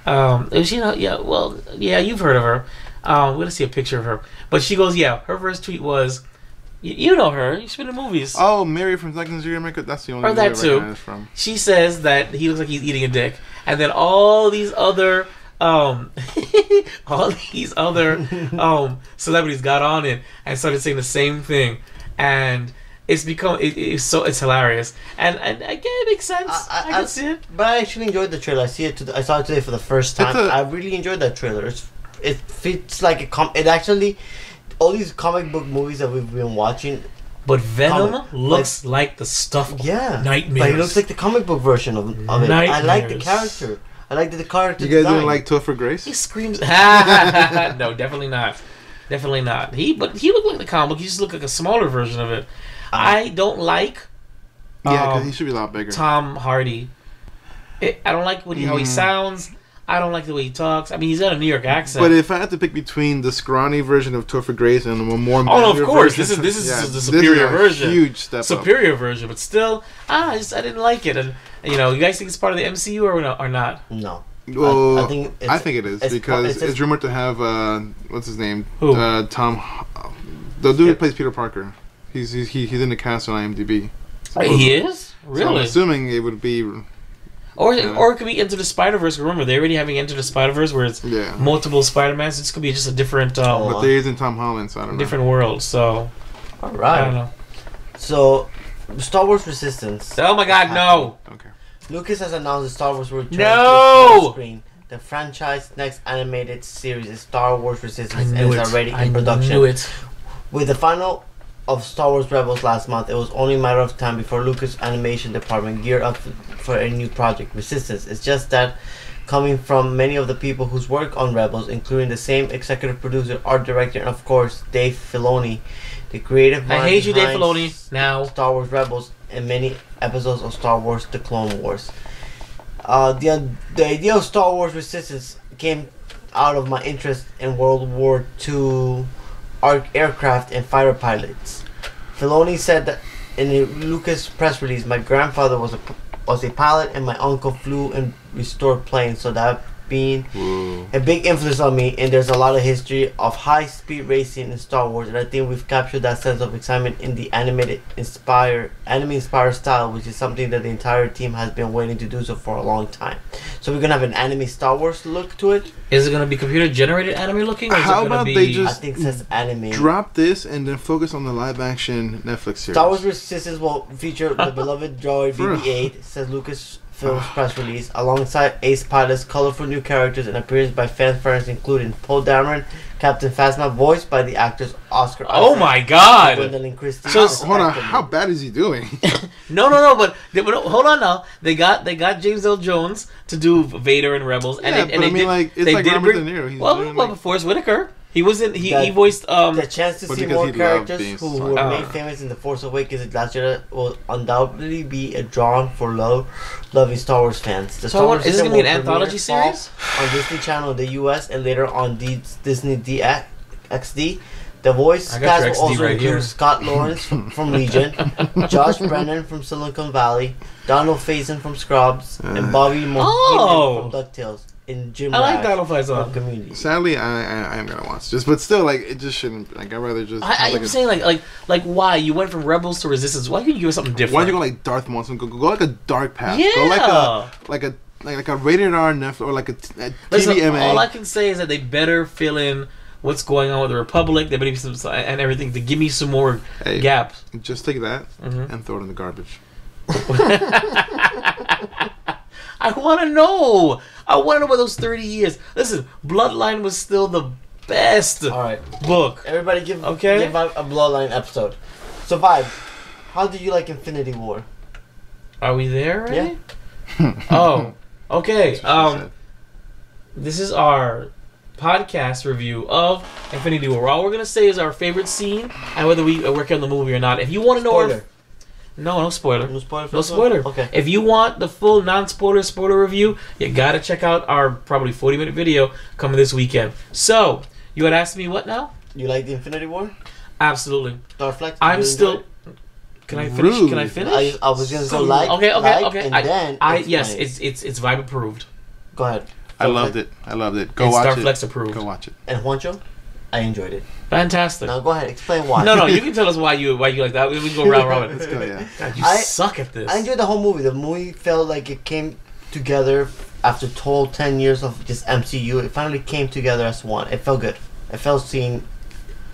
You've heard of her. We're gonna see a picture of her. But she goes, yeah. Her first tweet was, you know her. She's been in movies. Oh, Mary from Seconds Year Makeup. That's the only. Or that too. From. She says that he looks like he's eating a dick, and then all these other celebrities got on it and started saying the same thing, and it's become it's hilarious, and again it makes sense. I can see it. But I actually enjoyed the trailer. I saw it today for the first time. I really enjoyed that trailer. It fits like it actually. All these comic book movies that we've been watching, but Venom looks like the stuff of nightmares. But it looks like the comic book version of it. I like the character. I like the character. You guys didn't like Topher Grace? He screams. No, definitely not. Definitely not. He looked like the comic book. He just looked like a smaller version of it. I don't like. Because he should be a lot bigger. Tom Hardy. I don't like how he sounds. I don't like the way he talks. I mean, he's got a New York accent. But if I had to pick between the scrawny version of Topher Grace and the more of course, version, this is the superior version. Huge step superior version, but still, I didn't like it. And you guys think it's part of the MCU or not? No. Well, I think it is because it's rumored to have what's his name? Who? Tom. The dude who plays Peter Parker. He's in the cast on IMDb. He is? Really? So I'm assuming it would be. Or it could be Into the Spider-Verse. Remember, they're already having Into the Spider-Verse where it's multiple Spider-Mans. This could be just a different... but there isn't Tom Holland, so I don't know. Different world, so... Alright. I don't know. So, Star Wars Resistance. Oh my god, no! Okay. Lucas has announced that Star Wars will return to the screen. The franchise next animated series is Star Wars Resistance and is already in production. I knew it. With the final of Star Wars Rebels last month, it was only a matter of time before Lucas Animation Department geared up for a new project, Resistance. It's just that coming from many of the people whose work on Rebels, including the same executive producer, art director, and of course Dave Filoni, the creative mind I hate you, Dave Filoni. Now Star Wars Rebels and many episodes of Star Wars: The Clone Wars. The idea of Star Wars Resistance came out of my interest in World War II aircraft and fighter pilots. Filoni said that in a Lucas press release, my grandfather was a pilot and my uncle flew and restored planes, so that being a big influence on me, and there's a lot of history of high-speed racing in Star Wars, and I think we've captured that sense of excitement in the anime-inspired style, which is something that the entire team has been waiting to do so for a long time. So we're gonna have an anime Star Wars look to it. Is it gonna be computer-generated anime looking? Or is How it gonna about be... they just I think it says anime. drop this and then focus on the live-action Netflix series? Star Wars Resistance will feature the beloved droid BB-8, says Lucasfilm's press release, alongside ace pilots, colorful new characters, and appearances by fan favorites including Poe Dameron, Captain Phasma, voiced by the actors Oscar Isaac, Oh my God! Gwendolyn Christie. So, hold on, how bad is he doing? No, but hold on now. They got James L. Jones to do Vader and Rebels, and Yeah, they, but and I mean, like, it's like Robert De Niro. He's doing, like- Forrest Whitaker. He was in. He voiced. The chance to But see because more he loved characters being who Star were Wars. made famous in The Force Awakens and Last Jedi will undoubtedly be a drawn for loving Star Wars fans. The Star Wars is this system gonna be an will premiere anthology fall series? on Disney Channel in the U.S. and later on Disney XD. The voice I got cast your will XD also right include here. Scott Lawrence from Legion, Josh Brennan from Silicon Valley, Donald Faison from Scrubs, and Bobby Mohican from DuckTales. In Jim I like Rash Donald from Faison. Community. Sadly, I am gonna watch this, but still, like, it just shouldn't. Like, I'd rather just. I'm saying like why you went from Rebels to Resistance? Why couldn't you give us something different? Why don't you go like Darth Maul? Go like a dark path. Yeah. Go like a rated R Netflix or like a Listen, TVMA. all I can say is that they better fill in what's going on with the Republic. They better some and everything to give me some more gaps. Just take that and throw it in the garbage. I want to know. I want to know about those 30 years. Listen, Bloodline was still the best book. Everybody give Vibe a Bloodline episode. So Vibe, how do you like Infinity War? Are we there already? Yeah. Oh, okay. That's what she said. This is our podcast review of Infinity War. All we're gonna say is our favorite scene and whether we work on the movie or not. If you want to know, Spoiler. no spoiler. No spoiler. No spoiler. Okay. If you want the full non-spoiler spoiler review, you gotta check out our probably 40-minute video coming this weekend. So you had asked me what now? You like the Infinity War? Absolutely. Starflex? I'm still. Can I finish? Rude. Can I finish? I was gonna go like. Okay. And then Yes, explain. it's Vibe approved. Go ahead. I loved it. Go It's watch Starflex it. approved. Go watch it. And Juancho, I enjoyed it. Fantastic. Now go ahead, explain why. No, you can tell us why you like that. We can go round robin. Let's go. Yeah. God, you I- suck at this. I enjoyed the whole movie. The movie felt like it came together after total 10 years of just MCU. It finally came together as one. It felt good. It felt seeing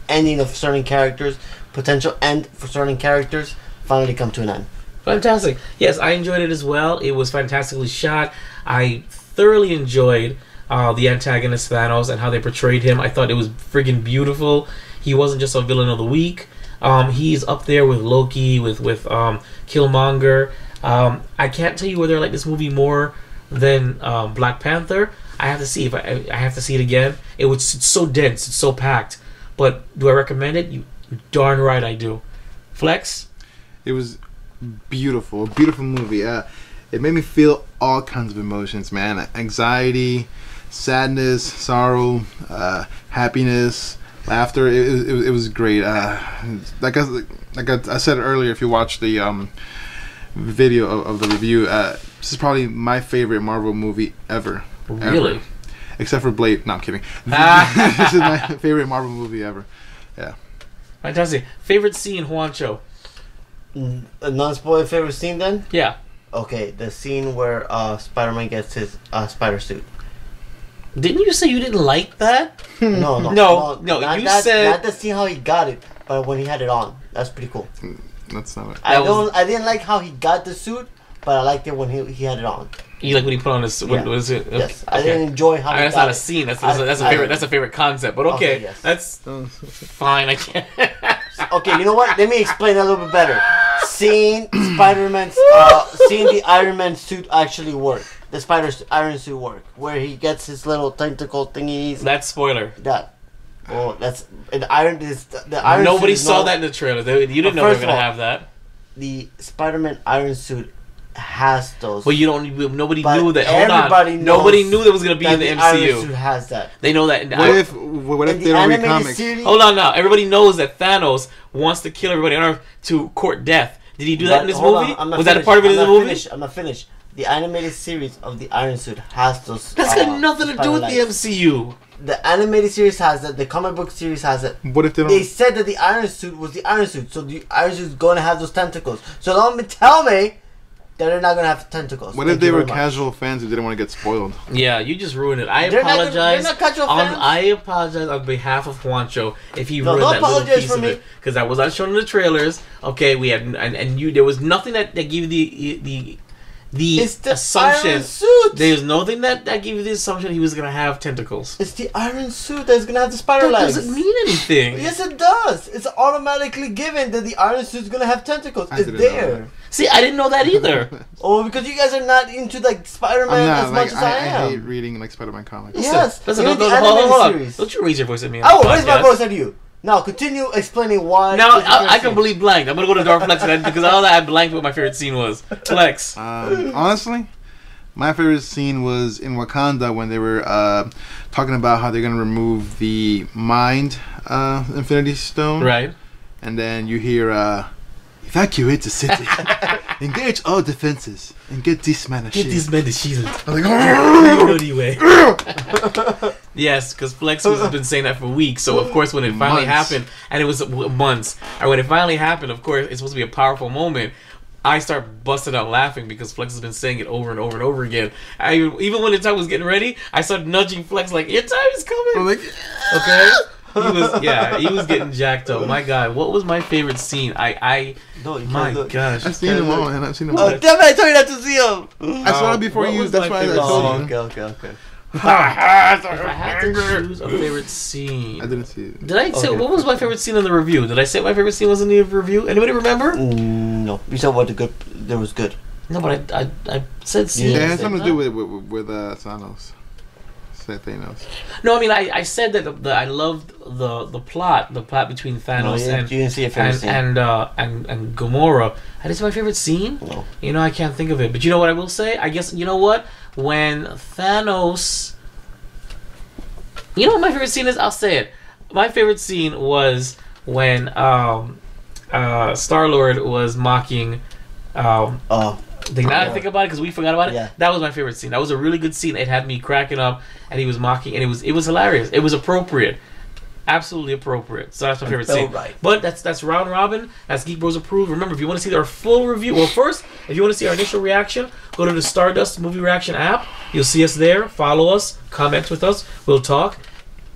ending of certain characters, potential end for certain characters, finally come to an end. Fantastic. Yes, I enjoyed it as well. It was fantastically shot. I thoroughly enjoyed the antagonist Thanos and how they portrayed him. I thought it was friggin' beautiful. He wasn't just a villain of the week. He's up there with Loki, with Killmonger. I can't tell you whether I like this movie more than Black Panther. I have to see I have to see it again. It's so dense, it's so packed. But do I recommend it? You darn right I do. Flex? It was beautiful, a beautiful movie. It made me feel all kinds of emotions, man. Anxiety, sadness, sorrow, happiness, laughter. It was great. Like I said earlier, if you watch the video of the review, this is probably my favorite Marvel movie ever. Really? Ever. Except for Blade. No, I'm kidding. This is my favorite Marvel movie ever. Yeah. Fantastic. Favorite scene, Juancho? A non-spoiler favorite scene then? Yeah. Okay, the scene where Spider-Man gets his spider suit. Didn't you say you didn't like that? No, No, not you that, said- not the scene how he got it, but when he had it on. That's pretty cool. That's not it. I didn't like how he got the suit, but I liked it when he had it on. You like when he put on his? Yeah. What is it? Okay. Yes, I didn't enjoy how. That's he got not a it. scene. That's I- a favorite. That's a favorite concept. But okay, yes. that's fine. I can't. Okay, you know what? Let me explain a little bit better. Seeing Spider-Man's, seeing the Iron Man suit actually work, the Iron suit work, where he gets his little tentacle thingies. That's spoiler. That. Oh, that's the Iron. The Iron. Nobody suit is saw no- that in the trailer. You didn't know they were First of gonna all, have that. The Spider-Man Iron suit has those. Well, you don't. Nobody But knew that. Hold everybody on. knows Nobody knew that was gonna be that in the Iron MCU. suit has that. They know that. What if In they the don't read animated comics? series, Hold on now. Everybody knows that Thanos wants to kill everybody on Earth to court death. Did he do that in this hold movie? on, I'm not Was that a finished. part of it in I'm the not movie? finished. I'm not finished. the animated series of the Iron Suit has those. That's got nothing to do with the legs. MCU. The animated series has it. The comic book series has it. What if they don't? They said that the Iron Suit was the Iron Suit, so the Iron Suit is going to have those tentacles. So don't tell me that they're not going to have tentacles. What if they were casual fans who didn't want to get spoiled? Yeah, you just ruined it. I They're apologize. not casual fans. I apologize on behalf of Juancho if he ruined don't that little apologize piece for of me. it, because that was not shown in the trailers. Okay, we had and you. There was nothing that gave you the It's the assumption. Iron Suit. There's nothing that gave you the assumption he was gonna have tentacles. It's the Iron Suit that's gonna have the spider That legs. doesn't mean anything. Yes, it does. It's automatically given that the Iron Suit's gonna have tentacles. I It's didn't know there. See, I didn't know that either. Oh, because you guys are not into like Spider-Man I'm not. as Like, much as I am. I hate reading like Spider-Man comics. Yes. Listen, Even don't, the hold animated on. series. Don't you raise your voice at me. I will on the raise my podcast. voice at you. Now continue explaining why. Now it's your favorite I scene. completely blanked. I'm gonna go to Dark Flex because all that I blanked what my favorite scene was. Flex. Honestly, my favorite scene was in Wakanda when they were talking about how they're gonna remove the Mind Infinity Stone. Right. And then you hear, evacuate the city, engage all defenses, and get this man a Get shield. this man the shield. I'm like, Anyway. Yes, because Flex has been saying that for weeks. So of course, when it finally Months. happened, and it was months, and when it finally happened, of course, it's supposed to be a powerful moment. I start busting out laughing because Flex has been saying it over and over and over again. Even when the time was getting ready, I started nudging Flex like, "Your time is coming." I'm like, Okay. He was getting jacked up. My God, what was my favorite scene? No, you My can't look. gosh. I've seen them all, man. I've seen them all. Oh, damn it! I told you not to see him. I saw it before what you. was That's my why I favorite told scene? you. Okay. If I had to choose a favorite scene, I didn't see it. did I say Okay. what was my favorite scene in the review? Did I say my favorite scene was in the review? Anybody remember? No, you said what the good. There was good. No, but I said scene. Yeah, it Yeah, has something to do with Thanos. Said Thanos. No, I mean I said that I loved the plot between Thanos you didn't see a favorite scene. and Gamora. That is my favorite scene. No. You know, I can't think of it. But you know what I will say? I guess, you know what? When Thanos... You know what my favorite scene is? I'll say it. My favorite scene was when Star-Lord was mocking... now I think about it, because we forgot about it. Yeah. That was my favorite scene. That was a really good scene. It had me cracking up, and he was mocking, and it was hilarious. It was appropriate. Absolutely appropriate. So that's my favorite scene. right. But that's round robin. That's Geek Bros approved. Remember, if you want to see our full review, well, first, if you want to see our initial reaction, go to the Stardust movie reaction app. You'll see us there. Follow us. Comment with us. We'll talk.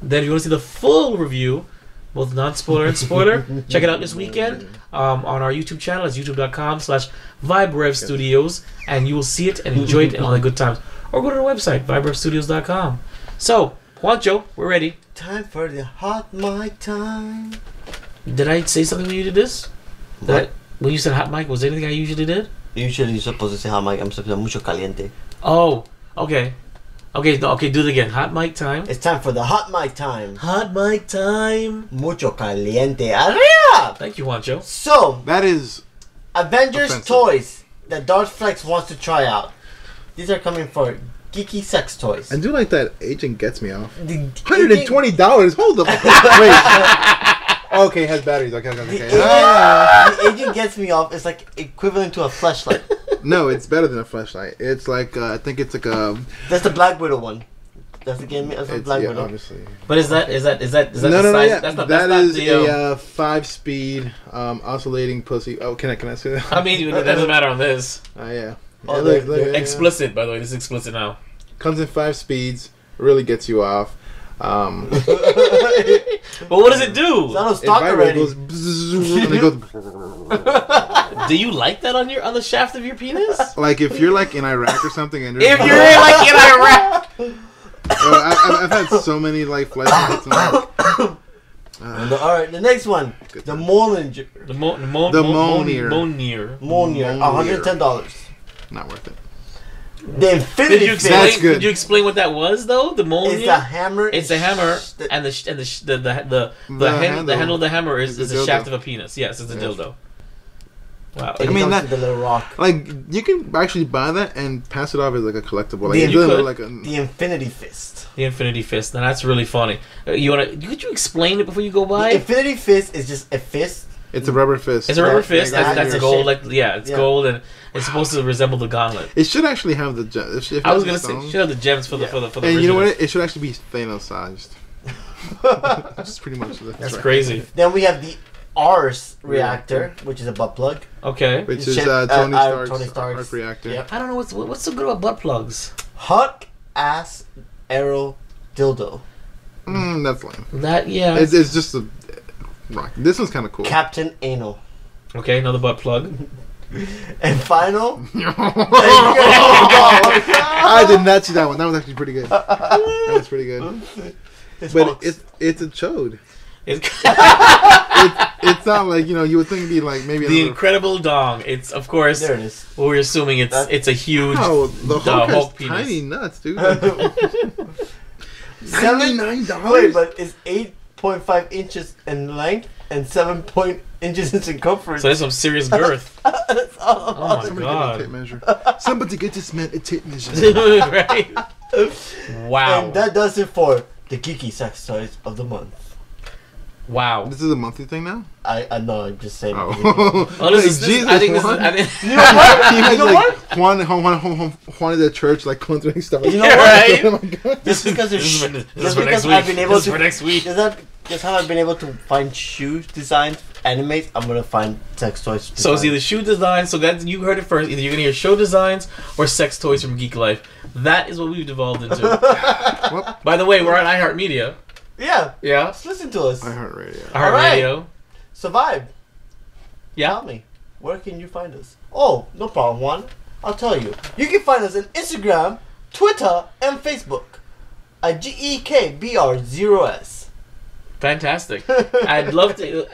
Then if you want to see the full review, both non-spoiler and spoiler, check it out this weekend on our YouTube channel. It's youtube.com/VibeRev Studios, and you will see it and enjoy it and all the good times. Or go to the website, viberevstudios.com. So, Juancho, we're ready. Time for the hot mic time. Did I say something when you did this? When you said hot mic, was there anything I usually did? Usually you're supposed to say hot mic. I'm supposed to say mucho caliente. Oh, okay. Okay, do it again. Hot mic time. It's time for the hot mic time. Hot mic time. Mucho caliente. Arriba! Thank you, Juancho. So, That is Avengers offensive. toys that Darth Flex wants to try out. These are coming for geeky sex toys. I do like that agent gets me off. The $120. Hold up. Wait. Okay, it has batteries. Okay. The agent gets me off. It's like equivalent to a fleshlight. No, it's better than a flashlight. It's like I think it's like a. That's the Black Widow one. That's the game. That's the It's, Black yeah, Widow. obviously. But is that No, the size? yeah. That's not That is the, a 5-speed oscillating pussy. Oh, can I say that? I mean, it doesn't matter on this. Yeah. Oh, Yeah, they're yeah. Explicit, by the way. This is explicit now. Comes in 5 speeds. Really gets you off. But what does it do? It's on It stock vibrates, already. goes bzzz, and it goes. Do you like that on the shaft of your penis? Like if you're like in Iraq or something, and If you're like in Iraq. I've had so many like flashlights. Alright, the next one. The Mollinger. The Mjolnir. Mjolnir. Mollinger. $110. Not worth it. The Infinity Did you Fist. That's explain? good. Did you explain what that was though? The Mjolnir. It's a hammer. It's a hammer, and the handle of the hammer is It's a the shaft dildo. of a penis. Yes, it's a dildo. Wow. It I mean, comes that- with the little rock. Like you can actually buy that and pass it off as like a collectible. Like The- it you doesn't could. look like a. The Infinity Fist. The Infinity Fist. Now that's really funny. Could you explain it before you go The by? Infinity Fist is just a fist It's a rubber fist. It's a rubber fist. That's gold. It's gold, and it's supposed to resemble the gauntlet. It should actually have the gems. I was gonna say it should have the gems for the. And you know what? It should actually be Thanos sized. That's pretty much that's crazy. Then we have the Ars reactor, which is a butt plug. Okay. Which is Tony Stark's arc reactor. Yep. I don't know what's so good about butt plugs. Huck ass arrow dildo. That's lame. It's just a rock. This one's kind of cool. Captain Anal. Okay, another butt plug. And final. I did not see that one. That was actually pretty good. That was pretty good. But it's a chode. It's not like, you would think it'd be like maybe the incredible dong. It's of course. There it is. We're assuming it's a huge. Oh, the Hulk penis. Tiny nuts, dude. $79. Wait, but it's 8.5 inches in length and 7 inches in circumference. So there's some serious girth. That's all. Oh my Somebody god! get a tape measure. Somebody get this man a tape measure. Right? Wow. And that does it for the geeky sex toys of the month. Wow. This is a monthly thing now? I know, I'm just saying. Oh, Jesus, I think this is... You know what? You know what? Juan at the church, like, going through stuff. You know what? Oh my God. Just because I've been able to... for next week. Just how I've been able to find shoe designs, animates, I'm going to find sex toys designs. So it's either shoe designs, so that you heard it first. Either you're going to hear show designs or sex toys from Geek Life. That is what we've devolved into. By the way, we're on iHeartMedia. Yeah. Yeah. Just listen to us. iHeartRadio. iHeartRadio. Survive. Yeah. Tell me, where can you find us? Oh, no problem, Juan. I'll tell you. You can find us on Instagram, Twitter, and Facebook at GEKBR0S. Fantastic. I'd love to...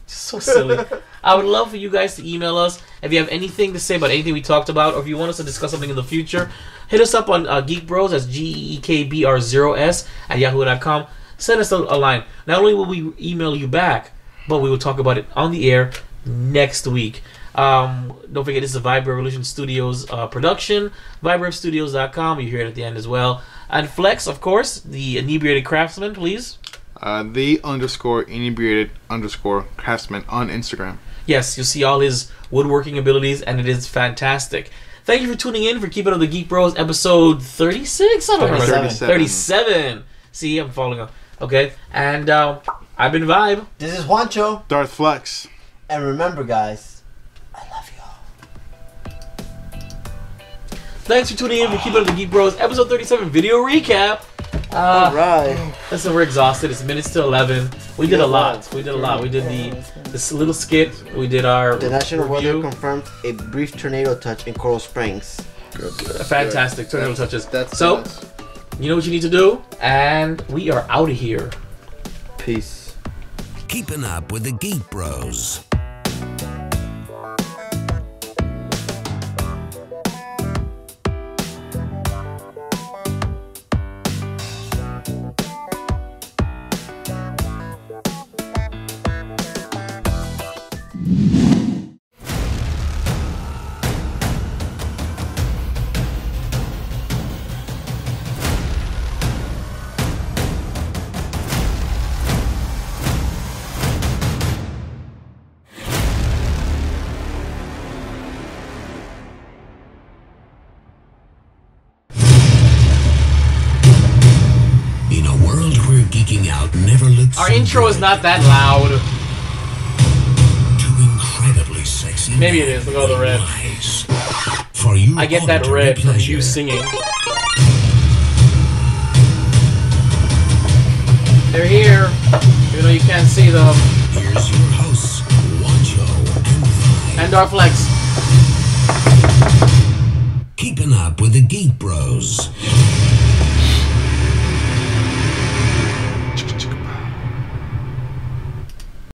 so silly. I would love for you guys to email us if you have anything to say about anything we talked about, or if you want us to discuss something in the future. Hit us up on Geek Bros, that's GEKBR0S at yahoo.com. Send us a line. Not only will we email you back, but we will talk about it on the air next week. Don't forget, this is a Vibe Revolution Studios production. VibeRevStudios.com. You hear it at the end as well. And Flex, of course, the inebriated craftsman, please. The_inebriated_craftsman on Instagram. Yes, you'll see all his woodworking abilities, and it is fantastic. Thank you for tuning in for Keepin' Up with the Geek Bros, episode 36? I don't know. 37. See, I'm falling off. Okay, and I've been Vibe. This is Juancho. Darth Flex. And remember, guys, I love y'all. Thanks for tuning in for Keepin' Up with the Geek Bros, episode 37 video recap. Alright. Listen, we're exhausted. It's minutes to 11. We did a lot. We did this little skit. We did our The National review. Weather confirmed a brief tornado touch in Coral Springs. Good. Fantastic tornado touches. So, you know what you need to do, and we are out of here. Peace. Keeping up with the Geek Bros. Our intro is not that loud. Too incredibly sexy. Maybe it is. Look at all the red. For you, I get that red from you singing. They're here, even though you can't see them. Here's your hosts, Wancho and Darflex. Keeping up with the Geek Bros.